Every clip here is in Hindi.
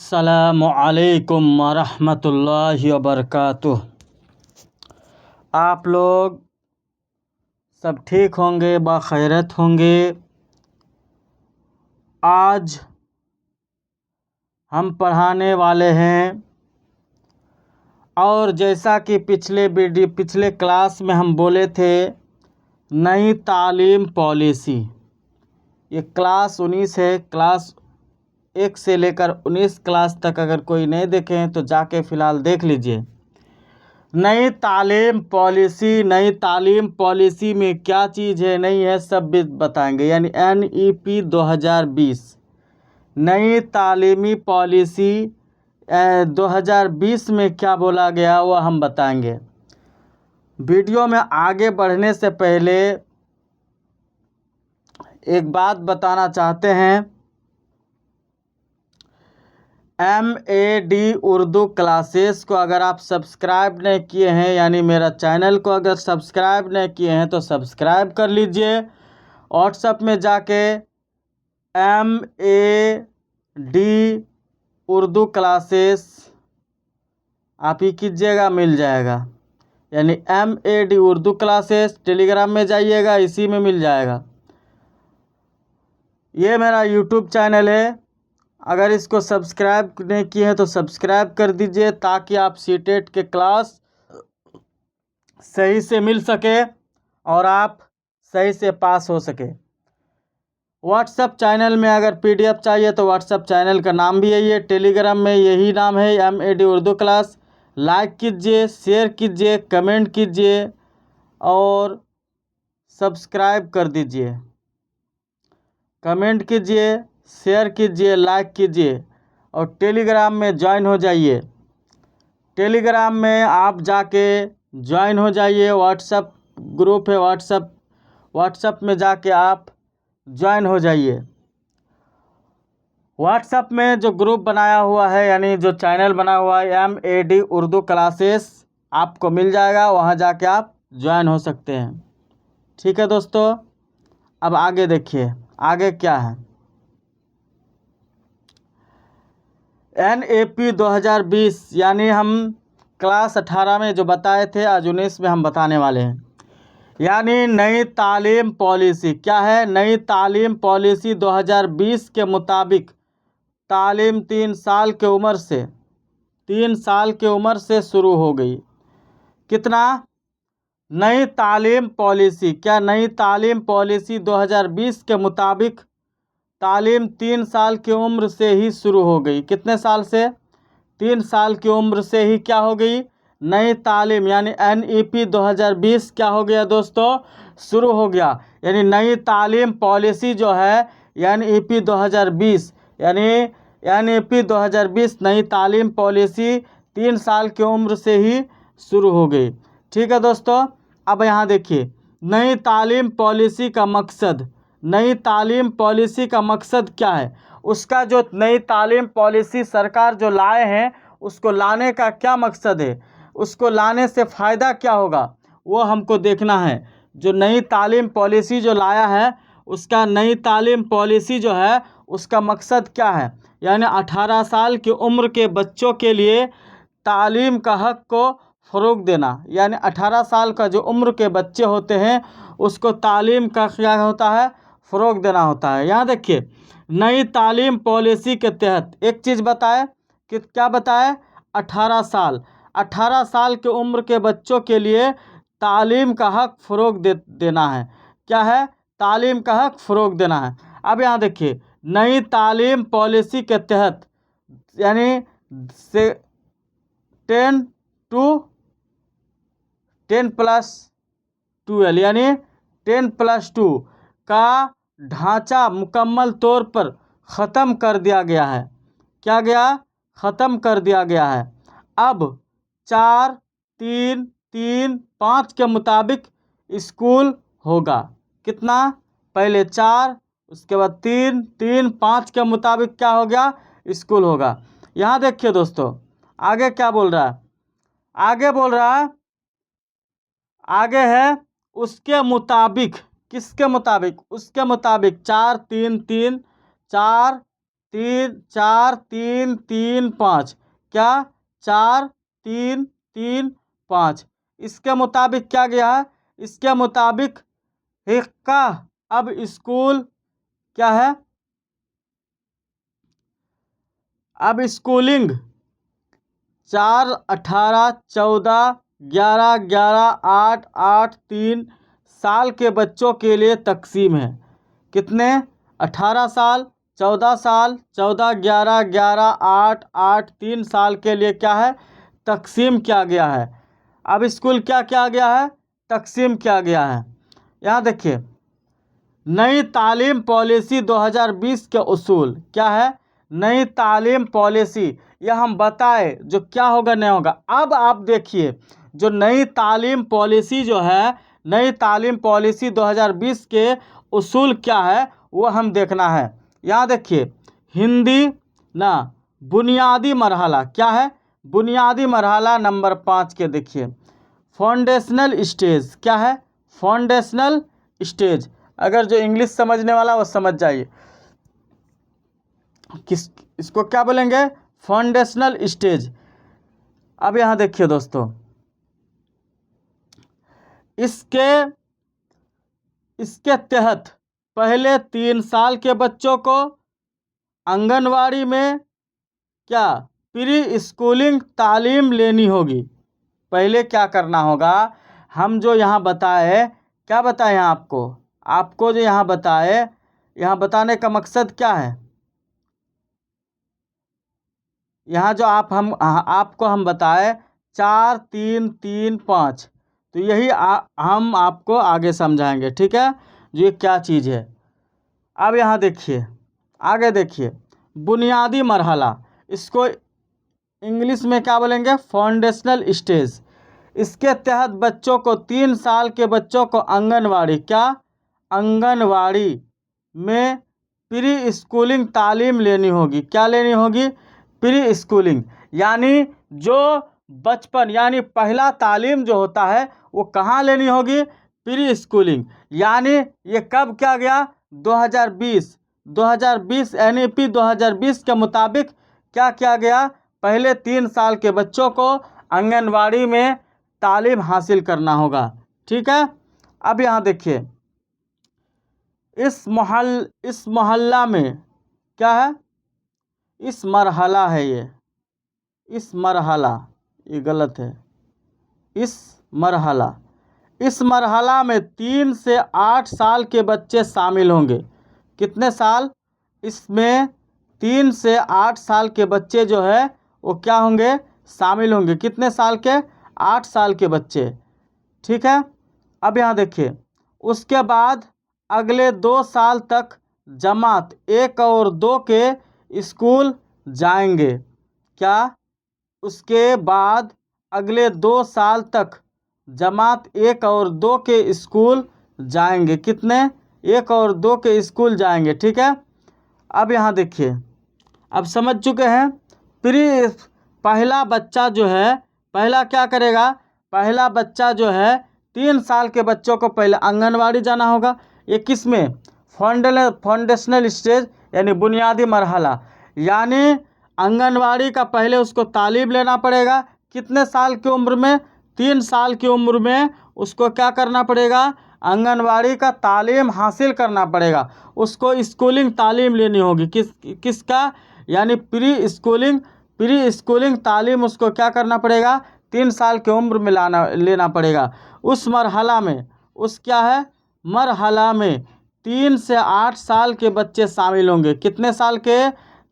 अस्सलामुअलैकुम वरहमतुल्लाहि वबरकातुह। आप लोग सब ठीक होंगे, बखैरत होंगे। आज हम पढ़ाने वाले हैं, और जैसा कि पिछले क्लास में हम बोले थे, नई तालीम पॉलिसी। ये क्लास 19 है। क्लास 1 से लेकर 19 क्लास तक अगर कोई नहीं देखे हैं तो जाके फ़िलहाल देख लीजिए। नई तालीम पॉलिसी में क्या चीज़ है, नहीं है, सब भी बताएंगे। यानी NEP 2020 नई तालीमी पॉलिसी 2020 में क्या बोला गया वो हम बताएंगे। वीडियो में आगे बढ़ने से पहले एक बात बताना चाहते हैं। MAD उर्दू क्लासेस को अगर आप सब्सक्राइब नहीं किए हैं, यानी मेरा चैनल को अगर सब्सक्राइब नहीं किए हैं तो सब्सक्राइब कर लीजिए। व्हाट्सएप में जाके MAD उर्दू क्लासेस आप ही कीजिएगा, मिल जाएगा। यानी MAD उर्दू क्लासेस टेलीग्राम में जाइएगा, इसी में मिल जाएगा। ये मेरा यूट्यूब चैनल है। अगर इसको सब्सक्राइब नहीं किए हैं तो सब्सक्राइब कर दीजिए, ताकि आप सीटेट के क्लास सही से मिल सके और आप सही से पास हो सके। व्हाट्सएप चैनल में अगर PDF चाहिए तो व्हाट्सएप चैनल का नाम भी यही है, टेलीग्राम में यही नाम है, MAD उर्दू क्लास। लाइक कीजिए, शेयर कीजिए, कमेंट कीजिए और सब्सक्राइब कर दीजिए। कमेंट कीजिए, शेयर कीजिए, लाइक कीजिए और टेलीग्राम में ज्वाइन हो जाइए। टेलीग्राम में आप जाके ज्वाइन हो जाइए। व्हाट्सएप ग्रुप है, व्हाट्सएप में जाके आप ज्वाइन हो जाइए। व्हाट्सएप में जो ग्रुप बनाया हुआ है, यानी जो चैनल बना हुआ है, MAD उर्दू क्लासेस, आपको मिल जाएगा। वहाँ जाके आप ज्वाइन हो सकते हैं। ठीक है दोस्तों, अब आगे देखिए आगे क्या है। NEP 2020 यानी हम क्लास 18 में जो बताए थे, आज 19 में हम बताने वाले हैं। यानी नई तालीम पॉलिसी क्या है। नई तालीम पॉलिसी 2020 के मुताबिक तालीम 3 साल के उम्र से शुरू हो गई। कितना? नई तालीम पॉलिसी क्या? नई तालीम पॉलिसी 2020 के मुताबिक तालीम 3 साल की उम्र से ही शुरू हो गई। कितने साल से? 3 साल की उम्र से ही क्या हो गई? नई तालीम यानी NEP 2020 क्या हो गया दोस्तों? शुरू हो गया। यानी नई तालीम पॉलिसी जो है NEP 2020 यानी NEP 2020 नई तालीम पॉलिसी 3 साल की उम्र से ही शुरू हो गई। ठीक है दोस्तों, अब यहाँ देखिए नई तालीम पॉलिसी का मकसद। नई तालीम पॉलिसी का मकसद क्या है? उसका जो नई तालीम पॉलिसी सरकार जो लाए हैं, उसको लाने का क्या मकसद है, उसको लाने से फ़ायदा क्या होगा, वो हमको देखना है। जो नई तालीम पॉलिसी जो लाया है, उसका नई तालीम पॉलिसी जो है उसका मकसद क्या है। यानी 18 साल की उम्र के बच्चों के लिए तालीम का हक़ को फ़रोग़ देना। यानी 18 साल का जो उम्र के बच्चे होते हैं उसको तालीम का क्या होता है? फ़रोग़ देना होता है। यहाँ देखिए नई तालीम पॉलिसी के तहत एक चीज़ बताए कि क्या बताए? 18 साल के उम्र के बच्चों के लिए तालीम का हक़ फ़रोग़ देना है। क्या है? तालीम का हक़ फ़रोग़ देना है। अब यहाँ देखिए नई तालीम पॉलिसी के तहत यानी से 10+12 यानी 10+2 का ढांचा मुकम्मल तौर पर ख़त्म कर दिया गया है। क्या गया? ख़त्म कर दिया गया है। अब 4, 3, 3, 5 के मुताबिक स्कूल होगा। कितना? पहले 4, उसके बाद 3, 3, 5 के मुताबिक क्या हो गया? स्कूल होगा। यहाँ देखिए दोस्तों आगे क्या बोल रहा है? आगे बोल रहा है, आगे है उसके मुताबिक। किसके मुताबिक? उसके मुताबिक 4, 3, 3, 4, 4 3 3 5, क्या 4 3 3 5। इसके मुताबिक क्या गया है, इसके मुताबिक हिक्का अब स्कूल क्या है, अब स्कूलिंग 4 18 14 11 11 8 8 3 साल के बच्चों के लिए तकसीम है। कितने, 18 साल, 14 साल, 14 11 11 8 8 3 साल के लिए क्या है, तकसीम किया गया है। अब स्कूल क्या किया गया है, तकसीम किया गया है। यहाँ देखिए, नई तालीम पॉलिसी 2020 के उसूल क्या है, नई तालीम पॉलिसी, यह हम बताए जो क्या होगा नहीं होगा। अब आप देखिए, जो नई तालीम पॉलिसी जो है, नई तालीम पॉलिसी 2020 के उसूल क्या है वो हम देखना है। यहाँ देखिए, हिंदी ना, बुनियादी मरहला क्या है, बुनियादी मरहला नंबर 5 के देखिए, फाउंडेशनल स्टेज क्या है, फाउंडेशनल स्टेज। अगर जो इंग्लिश समझने वाला वो समझ जाइए, इसको क्या बोलेंगे, फाउंडेशनल स्टेज। अब यहाँ देखिए दोस्तों, इसके तहत पहले 3 साल के बच्चों को आंगनवाड़ी में क्या प्री स्कूलिंग तालीम लेनी होगी। पहले क्या करना होगा, हम जो यहाँ बताए, क्या बताए हैं आपको जो यहाँ बताए, यहाँ बताने का मकसद क्या है, यहाँ जो आपको हम बताए 4 3 3 5, तो यही हम आपको आगे समझाएंगे, ठीक है, जो ये क्या चीज़ है। अब यहाँ देखिए, आगे देखिए, बुनियादी मरहला, इसको इंग्लिश में क्या बोलेंगे, फाउंडेशनल स्टेज। इसके तहत बच्चों को 3 साल के बच्चों को आंगनवाड़ी क्या, आंगनवाड़ी में प्री स्कूलिंग तालीम लेनी होगी। क्या लेनी होगी, प्री स्कूलिंग, यानी जो बचपन यानी पहला तालीम जो होता है वो कहाँ लेनी होगी, प्री स्कूलिंग। यानी ये कब किया गया, 2020 NEP 2020 के मुताबिक क्या किया गया, पहले 3 साल के बच्चों को आंगनवाड़ी में तालीम हासिल करना होगा, ठीक है। अब यहाँ देखिए, इस मोहल्ला में क्या है, इस मरहला है ये, इस मरहला, ये गलत है, इस मरहला में 3 से 8 साल के बच्चे शामिल होंगे। कितने साल, इसमें 3 से 8 साल के बच्चे जो है वो क्या होंगे, शामिल होंगे। कितने साल के, 8 साल के बच्चे, ठीक है। अब यहाँ देखिए, उसके बाद अगले 2 साल तक जमात 1 और 2 के स्कूल जाएंगे। क्या, उसके बाद अगले 2 साल तक जमात 1 और 2 के स्कूल जाएंगे। कितने, 1 और 2 के स्कूल जाएंगे, ठीक है। अब यहाँ देखिए, अब समझ चुके हैं, पहला बच्चा जो है, पहला क्या करेगा, पहला बच्चा जो है 3 साल के बच्चों को पहले आंगनवाड़ी जाना होगा। ये किस में, फाउंडेशनल स्टेज यानी बुनियादी मरहला, यानी आंगनवाड़ी का पहले उसको तालीम लेना पड़ेगा। कितने साल की उम्र में, 3 साल की उम्र में उसको क्या करना पड़ेगा, आंगनवाड़ी का तालीम हासिल करना पड़ेगा। उसको स्कूलिंग तालीम लेनी होगी, किसका, यानी प्री स्कूलिंग तालीम उसको क्या करना पड़ेगा, 3 साल की उम्र में लेना पड़ेगा। उस मरहला में, उस क्या है, मरहला में 3 से 8 साल के बच्चे शामिल होंगे। कितने साल के,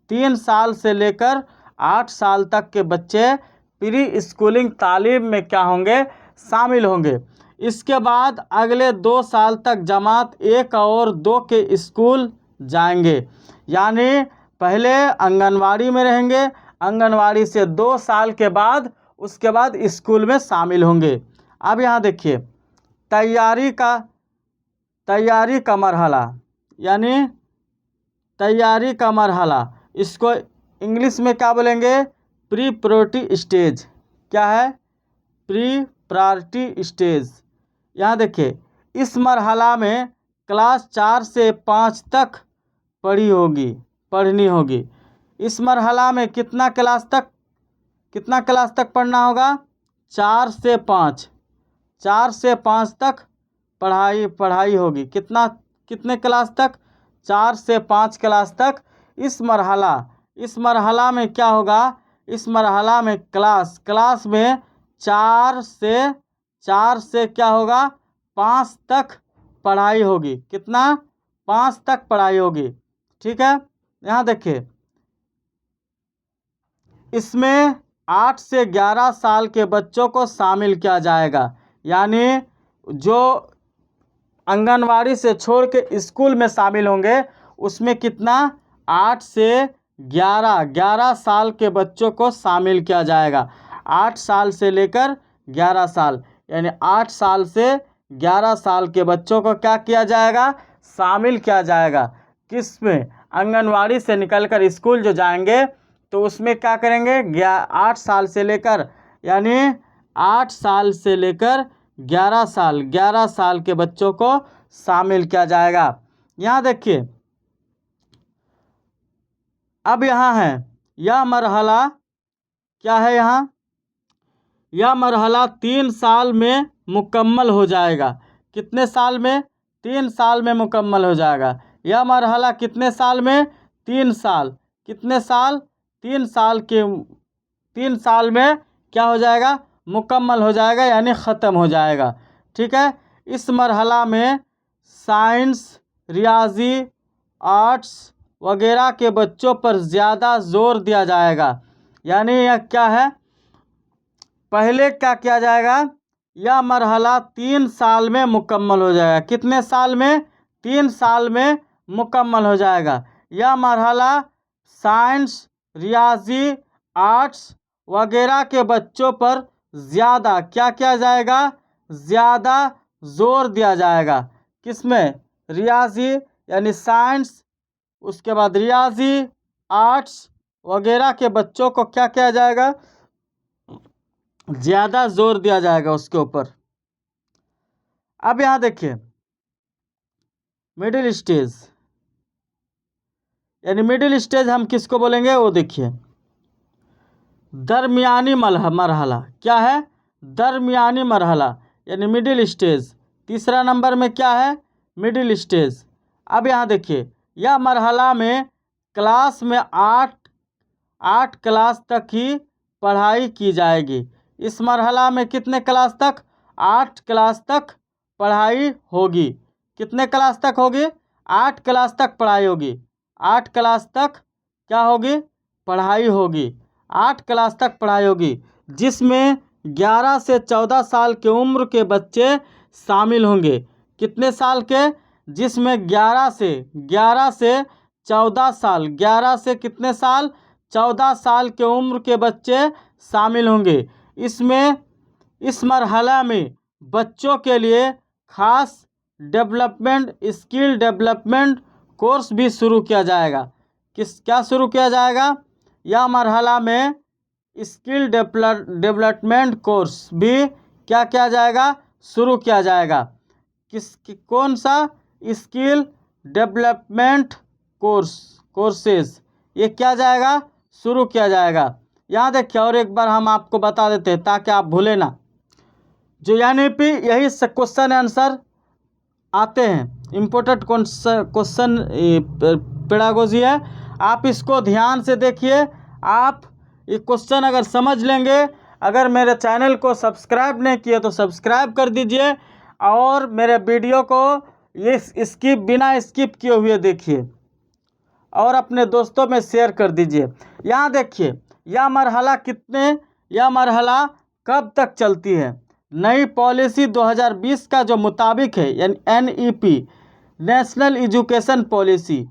3 साल से लेकर 8 साल तक के बच्चे प्री स्कूलिंग तालीम में क्या होंगे, शामिल होंगे। इसके बाद अगले 2 साल तक जमात 1 और 2 के स्कूल जाएंगे, यानी पहले आंगनवाड़ी में रहेंगे, आंगनवाड़ी से 2 साल के बाद उसके बाद स्कूल में शामिल होंगे। अब यहाँ देखिए, तैयारी का मरहला, यानी तैयारी का मरहला, इसको इंग्लिश में क्या बोलेंगे, प्री प्रायोरिटी स्टेज। क्या है, प्री प्रायोरिटी स्टेज। यहाँ देखिए, इस मरहला में क्लास 4 से 5 तक पढ़ी होगी। पढ़नी होगी। इस मरहला में कितना क्लास तक पढ़ना होगा? 4 से 5, 4 से 5 तक पढ़ाई होगी। कितने क्लास तक? 4 से 5 क्लास तक। इस मरहला में क्या होगा? इस मरहला में क्लास में 4 से क्या होगा? 5 तक पढ़ाई होगी। कितना? 5 तक पढ़ाई होगी। ठीक है, यहाँ देखिए, इसमें 8 से 11 साल के बच्चों को शामिल किया जाएगा। यानी जो आंगनवाड़ी से छोड़ के स्कूल में शामिल होंगे उसमें कितना? 8 से 11 साल के बच्चों को शामिल किया जाएगा। 8 साल से लेकर 11 साल, यानी 8 साल से 11 साल के बच्चों को क्या किया जाएगा? शामिल किया जाएगा। किस में? आंगनवाड़ी से निकलकर स्कूल जो जाएंगे तो उसमें क्या करेंगे? 8 साल से लेकर, यानी 8 साल से लेकर 11 साल के बच्चों को शामिल किया जाएगा। यहाँ देखिए, अब यहाँ है यह मरहला क्या है? यह मरहला 3 साल में मुकम्मल हो जाएगा। कितने साल में? 3 साल में मुकम्मल हो जाएगा। यह मरहला कितने साल में? 3 साल। कितने साल? 3 साल में क्या हो जाएगा? मुकम्मल हो जाएगा, यानी ख़त्म हो जाएगा। ठीक है, इस मरहला में साइंस, रियाजी, आर्ट्स वगैरह के बच्चों पर ज़्यादा जोर दिया जाएगा। यानी यह क्या है? पहले क्या किया जाएगा? यह मरहला 3 साल में मुकम्मल हो जाएगा। कितने साल में? 3 साल में मुकम्मल हो जाएगा। यह मरहला साइंस, रियाजी, आर्ट्स वगैरह के बच्चों पर ज़्यादा क्या किया जाएगा? ज़्यादा जोर दिया जाएगा। किसमें? रियाजी यानी साइंस, उसके बाद रियाजी, आर्ट्स वगैरह के बच्चों को क्या किया जाएगा? ज़्यादा जोर दिया जाएगा उसके ऊपर। अब यहाँ देखिए, मिडिल स्टेज, यानी मिडिल स्टेज हम किसको बोलेंगे? वो देखिए, दरमियानी मरहला। क्या है? दरमियानी मरहला, यानी मिडिल स्टेज। तीसरा नंबर में क्या है? Middle stage. अब यहाँ देखिए, यह मरहला में क्लास में 8 क्लास तक ही पढ़ाई की जाएगी। इस मरहला में कितने क्लास तक? 8 क्लास तक पढ़ाई होगी। कितने क्लास तक होगी? 8 क्लास तक पढ़ाई होगी। 8 क्लास तक क्या होगी? पढ़ाई होगी। 8 क्लास तक पढ़ाई होगी, जिसमें 11 से 14 साल की उम्र के बच्चे शामिल होंगे। कितने साल के? जिसमें 11 से 14 साल, 11 से कितने साल? 14 साल के उम्र के बच्चे शामिल होंगे। इस मरहला में बच्चों के लिए खास स्किल डेवलपमेंट कोर्स भी शुरू किया जाएगा। क्या शुरू किया जाएगा? यह मरहला में स्किल डेवलपमेंट कोर्स भी क्या किया जाएगा? शुरू किया जाएगा। कौन सा? स्किल डेवलपमेंट कोर्सेज ये क्या जाएगा? शुरू किया जाएगा। यहाँ देखिए, और एक बार हम आपको बता देते हैं ताकि आप भूले ना। जो यानी यही क्वेश्चन आंसर आते हैं, इम्पोर्टेंट क्वेश्चन पेडागोजी है। आप इसको ध्यान से देखिए। आप ये क्वेश्चन अगर समझ लेंगे, अगर मेरे चैनल को सब्सक्राइब नहीं किए तो सब्सक्राइब कर दीजिए, और मेरे वीडियो को ये बिना स्किप किए हुए देखिए, और अपने दोस्तों में शेयर कर दीजिए। यहाँ देखिए, यह मरहला कब तक चलती है? नई पॉलिसी 2020 का जो मुताबिक है, यानी NEP, नेशनल एजुकेशन पॉलिसी।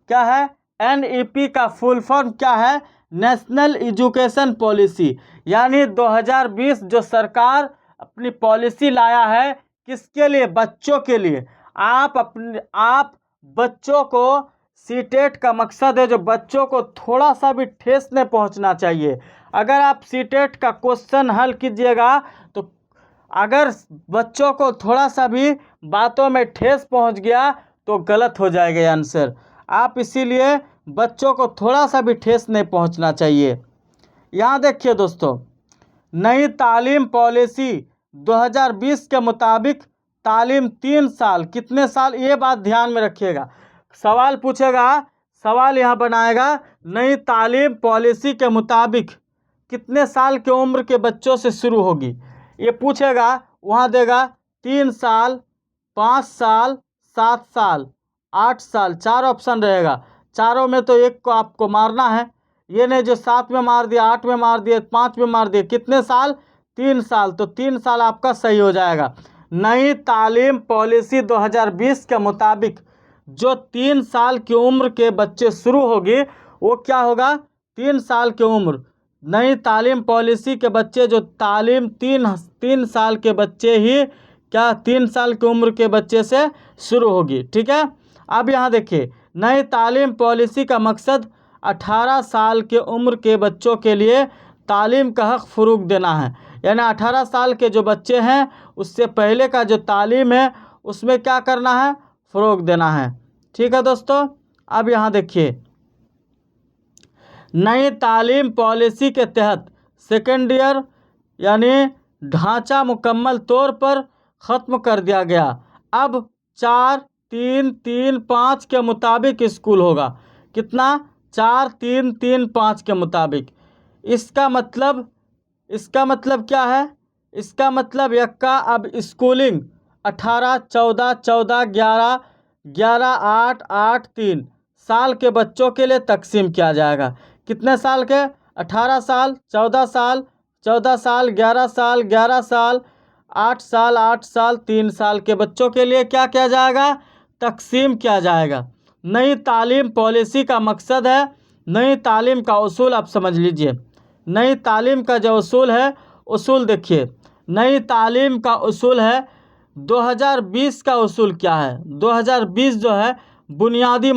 क्या है? NEP का फुल फॉर्म क्या है? National education policy. यानी 2020 जो सरकार अपनी पॉलिसी लाया है, किसके लिए? बच्चों के लिए। आप बच्चों को, सीटेट का मकसद है जो बच्चों को थोड़ा सा भी ठेस नहीं पहुंचना चाहिए। अगर आप सीटेट का क्वेश्चन हल कीजिएगा तो अगर बच्चों को थोड़ा सा भी बातों में ठेस पहुंच गया तो गलत हो जाएगा आंसर। आप इसीलिए बच्चों को थोड़ा सा भी ठेस नहीं पहुंचना चाहिए। यहाँ देखिए दोस्तों, नई तालीम पॉलिसी 2020 के मुताबिक तालीम 3 साल, कितने साल, ये बात ध्यान में रखिएगा। सवाल पूछेगा, सवाल यहाँ बनाएगा, नई तालीम पॉलिसी के मुताबिक कितने साल की उम्र के बच्चों से शुरू होगी, ये पूछेगा। वहाँ देगा 3 साल, 5 साल, 7 साल, 8 साल, 4 ऑप्शन रहेगा। चारों में तो एक को आपको मारना है, ये नहीं जो 7 में मार दिया, 8 में मार दिया, 5 में मार दिया। कितने साल? 3 साल। तो 3 साल आपका सही हो जाएगा। नई तालीम पॉलिसी 2020 के मुताबिक जो 3 साल की उम्र के बच्चे शुरू होगी वो क्या होगा? 3 साल की उम्र। नई तालीम पॉलिसी के बच्चे जो तालीम 3 साल के बच्चे ही क्या 3 साल की उम्र के बच्चे से शुरू होगी। ठीक है। अब यहाँ देखिए, नई तालीम पॉलिसी का मकसद 18 साल के उम्र के बच्चों के लिए तालीम का हक़ फ़रोग़ देना है। यानी 18 साल के जो बच्चे हैं उससे पहले का जो तालीम है उसमें क्या करना है? फ़रोग़ देना है। ठीक है दोस्तों। अब यहाँ देखिए, नई तालीम पॉलिसी के तहत सेकेंड ईयर यानी ढांचा मुकम्मल तौर पर ख़त्म कर दिया गया। अब 4-3-3-5 के मुताबिक स्कूल होगा। कितना? 4-3-3-5 के मुताबिक। इसका मतलब क्या है? इसका मतलब यक्का अब स्कूलिंग 18, 14, 14, 11, 11, 8, 8, 3 साल के बच्चों के लिए तकसीम किया जाएगा। कितने साल के? 18 साल, 14 साल, 14 साल, 11 साल, 11 साल, 8 साल, 8 साल, 3 साल के बच्चों के लिए क्या किया जाएगा? तकसीम किया जाएगा। नई तालीम पॉलिसी का मकसद है, नई तालीम का उसूल आप समझ लीजिए। नई तालीम का जो उसूल है, उसूल देखिए, नई तालीम का उसूल है 2020 का उसूल क्या है? 2020 जो है बुनियादी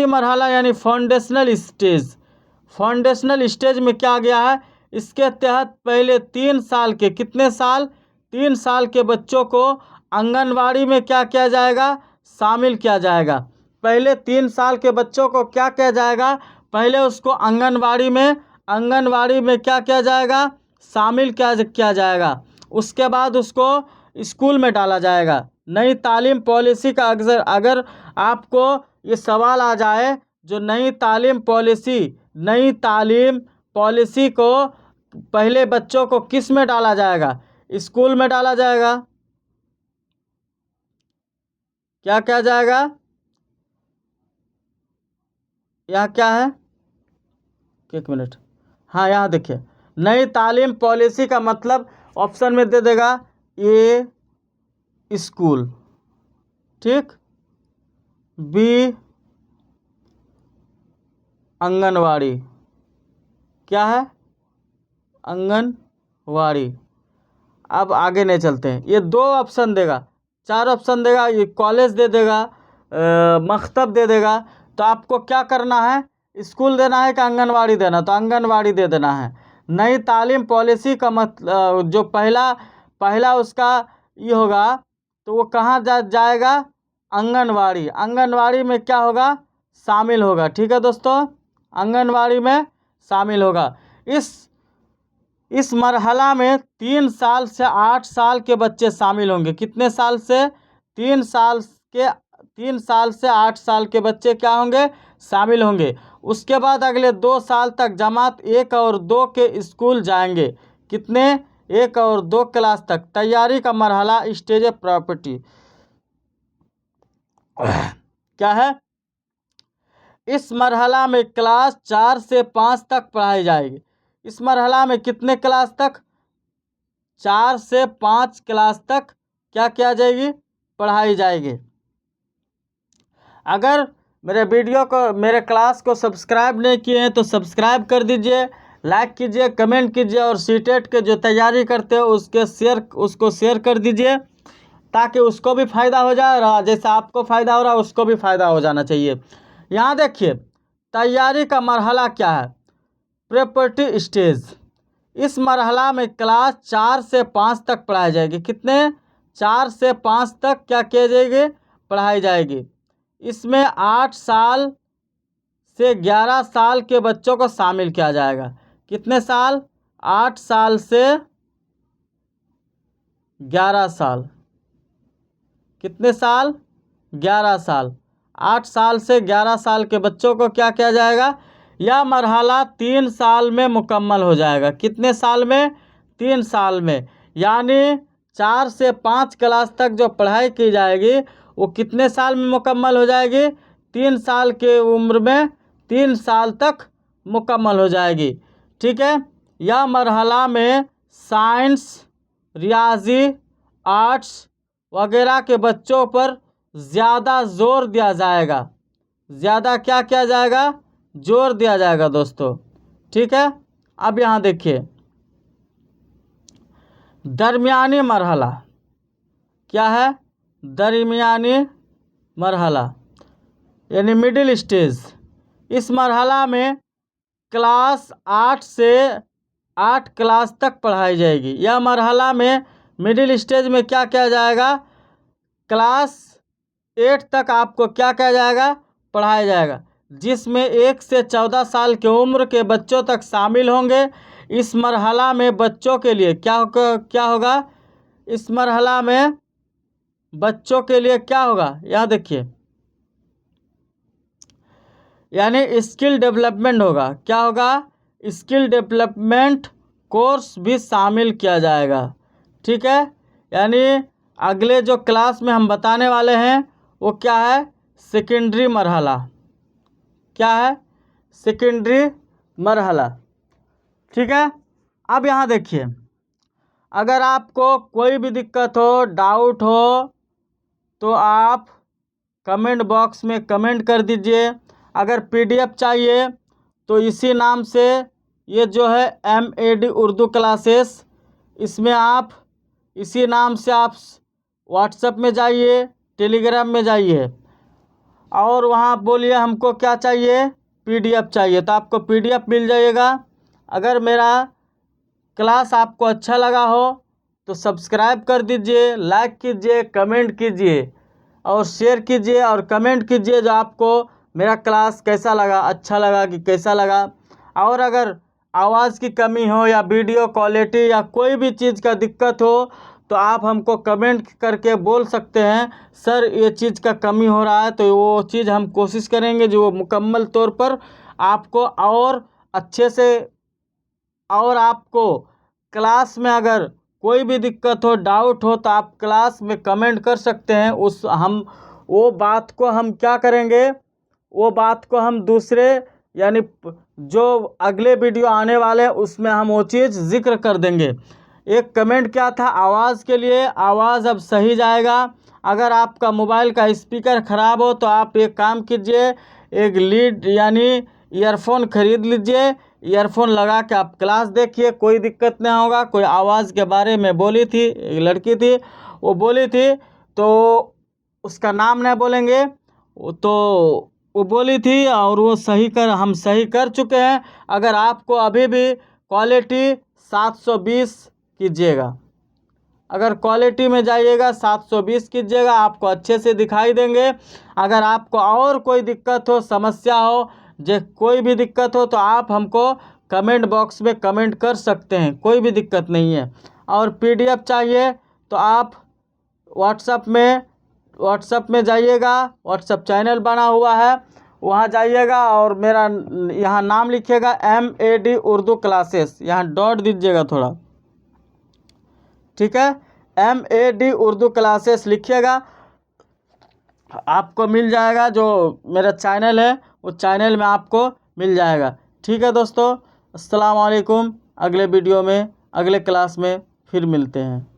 मरहला यानी फाउंडेशनल स्टेज। फाउंडेशनल स्टेज में क्या गया है? इसके तहत पहले 3 साल के, कितने साल? 3 साल के बच्चों को आंगनवाड़ी में क्या किया जाएगा? शामिल किया जाएगा। पहले 3 साल के बच्चों को क्या किया जाएगा? पहले उसको आंगनवाड़ी में क्या किया जाएगा? शामिल किया जाएगा। उसके बाद उसको स्कूल में डाला जाएगा। नई तालीम पॉलिसी का अगर आपको ये सवाल आ जाए, जो नई तालीम पॉलिसी को पहले बच्चों को किस में डाला जाएगा? स्कूल में डाला जाएगा। क्या क्या जाएगा? यहाँ क्या है? एक मिनट, हाँ यहाँ देखिए, नई तालीम पॉलिसी का मतलब ऑप्शन में दे देगा ए स्कूल, ठीक, बी आंगनवाड़ी, क्या है? आंगनवाड़ी। अब आगे नहीं चलते हैं, ये 2 ऑप्शन देगा, 4 ऑप्शन देगा, ये कॉलेज दे देगा, मकतब दे देगा। तो आपको क्या करना है? स्कूल देना है कि आंगनवाड़ी देना? तो आंगनवाड़ी दे देना है। नई तालीम पॉलिसी का मतलब जो पहला उसका ये होगा तो वो कहाँ जाएगा? आंगनवाड़ी में क्या होगा? शामिल होगा। ठीक है दोस्तों, आंगनवाड़ी में शामिल होगा। इस मरहला में 3 साल से 8 साल के बच्चे शामिल होंगे। कितने साल से? 3 साल से 8 साल के बच्चे क्या होंगे? शामिल होंगे। उसके बाद अगले 2 साल तक जमात 1 और 2 के स्कूल जाएंगे। कितने? 1 और 2 क्लास तक। तैयारी का मरहला स्टेज प्रॉपर्टी क्या है? इस मरहला में क्लास 4 से 5 तक पढ़ाई जाएगी। इस मरहला में कितने क्लास तक? 4 से 5 क्लास तक क्या किया जाएगी? पढ़ाई जाएगी। अगर मेरे क्लास को सब्सक्राइब नहीं किए हैं तो सब्सक्राइब कर दीजिए, लाइक कीजिए, कमेंट कीजिए, और सीटेट के जो तैयारी करते हो उसको शेयर कर दीजिए, ताकि उसको भी फ़ायदा हो जाए, और जैसा आपको फ़ायदा हो रहा है उसको भी फ़ायदा हो जाना चाहिए। यहाँ देखिए, तैयारी का मरहला क्या है? Preparatory stage. इस मरहला में क्लास 4 से 5 तक पढ़ाई जाएगी। कितने? 4 से 5 तक क्या किया जाएगी? पढ़ाई जाएगी। इसमें 8 साल से 11 साल के बच्चों को शामिल किया जाएगा। कितने साल? 8 साल से 11 साल। कितने साल? 11 साल। 8 साल से 11 साल के बच्चों को क्या किया जाएगा? यह मरहला 3 साल में मुकम्मल हो जाएगा। कितने साल में? 3 साल में। यानी 4 से 5 क्लास तक जो पढ़ाई की जाएगी वो कितने साल में मुकम्मल हो जाएगी? 3 साल के उम्र में 3 साल तक मुकम्मल हो जाएगी। ठीक है। यह मरहला में साइंस, रियाजी, आर्ट्स वगैरह के बच्चों पर ज़्यादा जोर दिया जाएगा। ज़्यादा क्या किया जाएगा? जोर दिया जाएगा दोस्तों। ठीक है। अब यहाँ देखिए, दरमियानी मरहला क्या है? दरमियानी मरहला यानी मिडिल स्टेज। इस मरहला में क्लास 8 से 8 क्लास तक पढ़ाई जाएगी। यह मरहला में मिडिल स्टेज में क्या किया जाएगा? क्लास 8 तक आपको क्या किया जाएगा? पढ़ाया जाएगा, जिसमें 1 से 14 साल की उम्र के बच्चों तक शामिल होंगे। इस मरहला में बच्चों के लिए क्या होगा? इस मरहला में बच्चों के लिए क्या होगा? यहाँ देखिए, यानी स्किल डेवलपमेंट होगा। क्या होगा? स्किल डेवलपमेंट कोर्स भी शामिल किया जाएगा। ठीक है। यानी अगले जो क्लास में हम बताने वाले हैं वो क्या है? सेकेंडरी मरहला। क्या है? सेकेंडरी मरहला। ठीक है। अब यहाँ देखिए, अगर आपको कोई भी दिक्कत हो, डाउट हो, तो आप कमेंट बॉक्स में कमेंट कर दीजिए। अगर पीडीएफ चाहिए तो इसी नाम से, ये जो है MAD उर्दू क्लासेस, इसमें आप इसी नाम से आप व्हाट्सएप में जाइए, टेलीग्राम में जाइए और वहाँ बोलिए हमको क्या चाहिए? पीडीएफ चाहिए, तो आपको पीडीएफ मिल जाएगा। अगर मेरा क्लास आपको अच्छा लगा हो तो सब्सक्राइब कर दीजिए, लाइक कीजिए, कमेंट कीजिए और शेयर कीजिए और कमेंट कीजिए जो आपको मेरा क्लास कैसा लगा, अच्छा लगा कि कैसा लगा। और अगर आवाज़ की कमी हो या वीडियो क्वालिटी या कोई भी चीज़ का दिक्कत हो तो आप हमको कमेंट करके बोल सकते हैं, सर ये चीज़ का कमी हो रहा है, तो वो चीज़ हम कोशिश करेंगे जो मुकम्मल तौर पर आपको और अच्छे से। और आपको क्लास में अगर कोई भी दिक्कत हो, डाउट हो, तो आप क्लास में कमेंट कर सकते हैं। वो बात को हम क्या करेंगे? वो बात को हम दूसरे यानी जो अगले वीडियो आने वाले हैं उसमें हम वो चीज़ जिक्र कर देंगे। एक कमेंट क्या था? आवाज़ के लिए, आवाज़ अब सही जाएगा। अगर आपका मोबाइल का स्पीकर ख़राब हो तो आप एक काम कीजिए, एक लीड यानी ईयरफोन ख़रीद लीजिए, ईयरफोन लगा के आप क्लास देखिए, कोई दिक्कत नहीं होगा। कोई आवाज़ के बारे में बोली थी, एक लड़की थी, वो बोली थी, तो उसका नाम नहीं बोलेंगे, तो वो बोली थी और वो हम सही कर चुके हैं। अगर आपको अभी भी क्वालिटी 720 कीजिएगा, अगर क्वालिटी में जाइएगा 720 कीजिएगा, आपको अच्छे से दिखाई देंगे। अगर आपको और कोई दिक्कत हो, समस्या हो, कोई भी दिक्कत हो तो आप हमको कमेंट बॉक्स में कमेंट कर सकते हैं, कोई भी दिक्कत नहीं है। और पीडीएफ चाहिए तो आप व्हाट्सएप में जाइएगा, व्हाट्सएप चैनल बना हुआ है, वहाँ जाइएगा और मेरा यहाँ नाम लिखिएगा MAD उर्दू क्लासेस, यहाँ डॉट दीजिएगा थोड़ा। ठीक है। MAD उर्दू क्लासेस लिखिएगा, आपको मिल जाएगा। जो मेरा चैनल है वो चैनल में आपको मिल जाएगा। ठीक है दोस्तों, अस्सलाम वालेकुम। अगले वीडियो में, अगले क्लास में फिर मिलते हैं।